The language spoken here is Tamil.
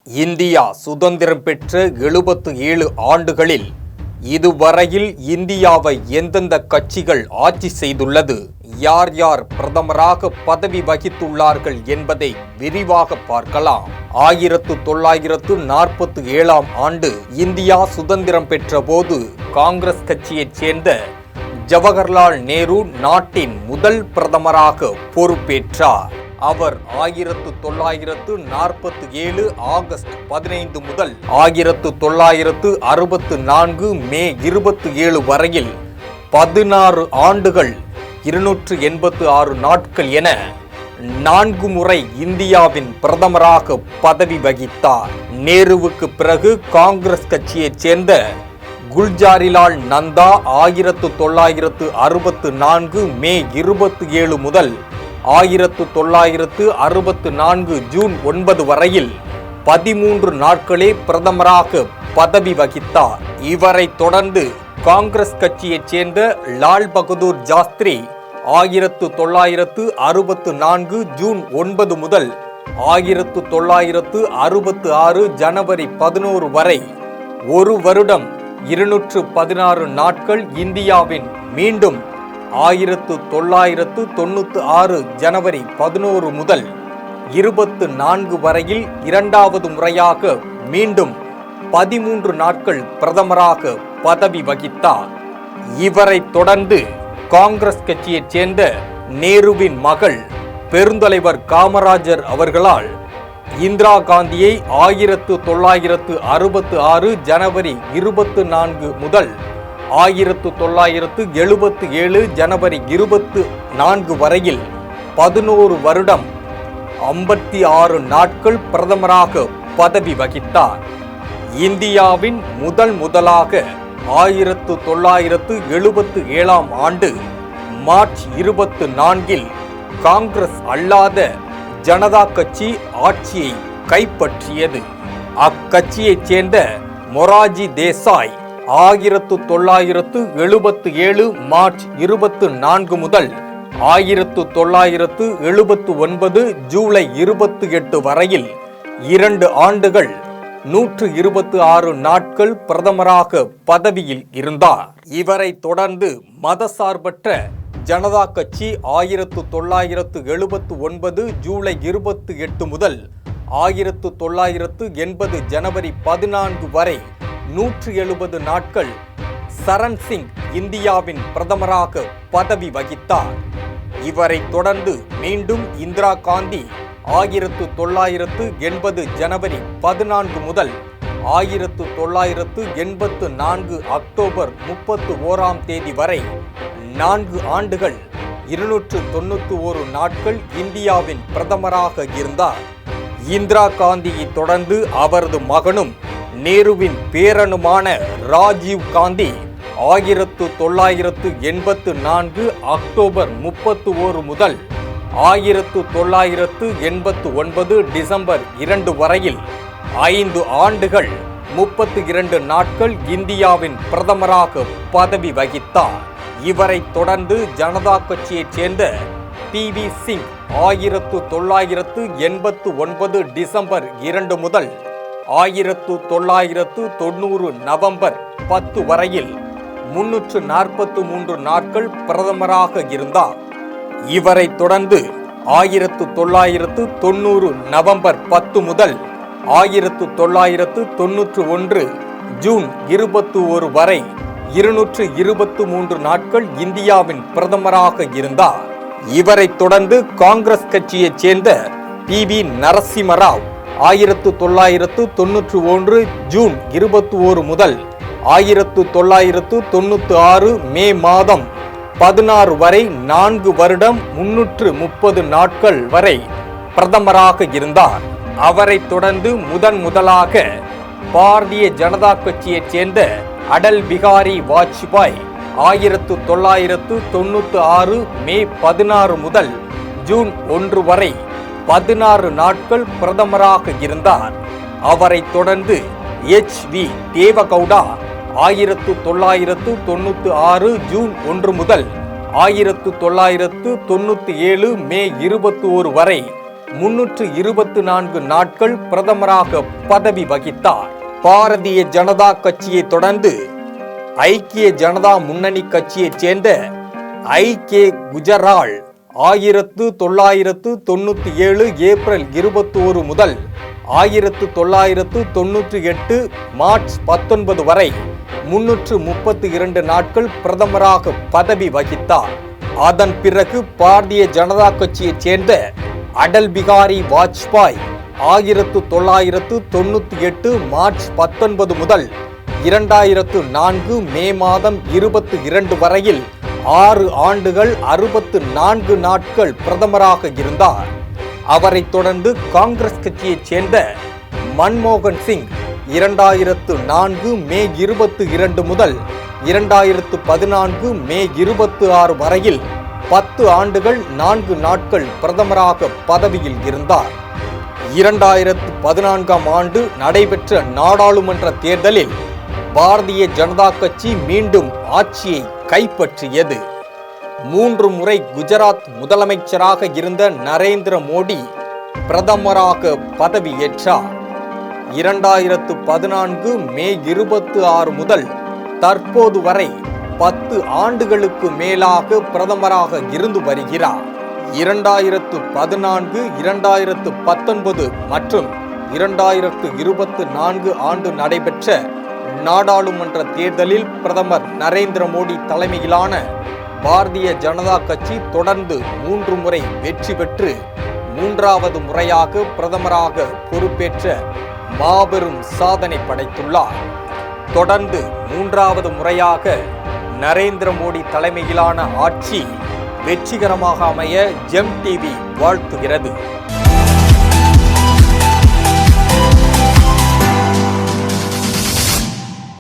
இந்தியா சுதந்திரம் பெற்ற 77 ஆண்டுகளில் இதுவரையில் இந்தியாவை எந்தெந்த கட்சிகள் ஆட்சி செய்துள்ளது, யார் யார் பிரதமராக பதவி வகித்துள்ளார்கள் என்பதை விரிவாக பார்க்கலாம். 1947ஆம் ஆண்டு இந்தியா சுதந்திரம் பெற்ற போது காங்கிரஸ் கட்சியைச் சேர்ந்த ஜவஹர்லால் நேரு நாட்டின் முதல் பிரதமராக பொறுப்பேற்றார். அவர் 1947 ஆகஸ்ட் 15 முதல் 1964 மே 27 வரையில் 16 ஆண்டுகள் 286 நாட்கள் என 4 முறை இந்தியாவின் பிரதமராக பதவி வகித்தார். நேருவுக்கு பிறகு காங்கிரஸ் கட்சியைச் சேர்ந்த குல்ஜாரிலால் நந்தா 1964 மே 27 முதல் 1964 ஜூன் 9 வரையில் 13 நாட்களே பிரதமராக பதவி வகித்தார். இவரை தொடர்ந்து காங்கிரஸ் கட்சியைச் சேர்ந்த லால் பகதூர் சாஸ்திரி 1964 ஜூன் 9 முதல் 1966 ஜனவரி 11 வரை 1 வருடம் 216 நாட்கள் இந்தியாவின் மீண்டும் 1996 ஜனவரி 11 முதல் 24 வரையில் இரண்டாவது முறையாக மீண்டும் 13 நாட்கள் பிரதமராக பதவி வகித்தார். இவரை தொடர்ந்து காங்கிரஸ் கட்சியைச் சேர்ந்த நேருவின் மகள் பெருந்தலைவர் காமராஜர் அவர்களால் இந்திரா காந்தியை 1966 ஜனவரி 24 முதல் 1977 ஜனவரி 24 வரையில் 11 வருடம் 56 நாட்கள் பிரதமராக பதவி வகித்தார். இந்தியாவின் முதலாக 1977ஆம் ஆண்டு மார்ச் 24இல் காங்கிரஸ் அல்லாத ஜனதா கட்சி ஆட்சியை கைப்பற்றியது. அக்கட்சியைச் சேர்ந்த மொராஜி தேசாய் 1977 மார்ச் 24 முதல் 1979 ஜூலை 28 வரையில் 2 ஆண்டுகள் 126 நாட்கள் பிரதமராக பதவியில் இருந்தார். இவரை தொடர்ந்து மதசார்பற்ற ஜனதா கட்சி 1979 ஜூலை 28 முதல் 1980 ஜனவரி 14 வரை 170 நாட்கள் சரண் சிங் இந்தியாவின் பிரதமராக பதவி வகித்தார். இவரை தொடர்ந்து மீண்டும் இந்திரா காந்தி 1980 ஜனவரி 14 முதல் 1984 அக்டோபர் 31ஆம் தேதி வரை 4 ஆண்டுகள் 291 நாட்கள் இந்தியாவின் பிரதமராக இருந்தார். இந்திரா காந்தியை தொடர்ந்து அவரது மகனும் நேருவின் பேரனுமான ராஜீவ் காந்தி 1984 அக்டோபர் 31 முதல் 1989 டிசம்பர் 2 வரையில் 5 ஆண்டுகள் 32 நாட்கள் இந்தியாவின் பிரதமராக பதவி வகித்தார். இவரை தொடர்ந்து ஜனதா கட்சியைச் சேர்ந்த PV சிங் 1989 டிசம்பர் 2 முதல் 1990 நவம்பர் 10 வரையில் 343 நாட்கள் பிரதமராக இருந்தார். இவரை தொடர்ந்து 1990 நவம்பர் 10 முதல் 1991 ஜூன் 21 வரை 223 நாட்கள் இந்தியாவின் பிரதமராக இருந்தார். இவரை தொடர்ந்து காங்கிரஸ் கட்சியைச் சேர்ந்த PV நரசிம்மராவ் 1991 ஜூன் 21 முதல் 1996 மே மாதம் 16 வரை 4 வருடம் 330 நாட்கள் வரை பிரதமராக இருந்தார். அவரை தொடர்ந்து முதலாக பாரதிய ஜனதா கட்சியைச் சேர்ந்த அடல் பிகாரி வாஜ்பாய் 1996 மே 16 முதல் ஜூன் 1 வரை 16 நாட்கள் பிரதமராக இருந்தார். அவரை தொடர்ந்து HV தேவகவுடா 1996 ஜூன் 1 முதல் 1997 மே 21 வரை 324 நாட்கள் பிரதமராக பதவி வகித்தார். பாரதிய ஜனதா கட்சியை தொடர்ந்து ஐக்கிய ஜனதா முன்னணி கட்சியைச் சேர்ந்த ஐ.கே. குஜரால் 1997 ஏப்ரல் 21 முதல் 1998 மார்ச் 19 வரை 332 நாட்கள் பிரதமராக பதவி வகித்தார். அதன் பிறகு பாரதிய ஜனதா கட்சியைச் சேர்ந்த அடல் பிகாரி வாஜ்பாய் 1998 மார்ச் 19 முதல் 2004 மே மாதம் 22 வரையில் 6 ஆண்டுகள் 64 நாட்கள் பிரதமராக இருந்தார். அவரைத் தொடர்ந்து காங்கிரஸ் கட்சியைச் சேர்ந்த மன்மோகன் சிங் 2004 மே 22 முதல் 2014 மே 26 வரையில் 10 ஆண்டுகள் 4 நாட்கள் பிரதமராக பதவியில் இருந்தார். 2014ஆம் ஆண்டு நடைபெற்ற நாடாளுமன்ற தேர்தலில் பாரதிய ஜனதா கட்சி மீண்டும் ஆட்சியை கைப்பற்றியது. 3 முறை குஜராத் முதலமைச்சராக இருந்த நரேந்திர மோடி பிரதமராக பதவியேற்றார். 2014 மே 26 முதல் தற்போது வரை 10 ஆண்டுகளுக்கு மேலாக பிரதமராக இருந்து வருகிறார். 2014, 2019 மற்றும் 2024 ஆண்டு நடைபெற்ற நாடாளுமன்ற தேர்தலில் பிரதமர் நரேந்திர மோடி தலைமையிலான பாரதிய ஜனதா கட்சி தொடர்ந்து 3 முறை வெற்றி பெற்று 3வது முறையாக பிரதமராக பொறுப்பேற்ற மாபெரும் சாதனை படைத்துள்ளார். தொடர்ந்து 3வது முறையாக நரேந்திர மோடி தலைமையிலான ஆட்சி வெற்றிகரமாக அமைய ஜெம் டிவி வாழ்த்துகிறது.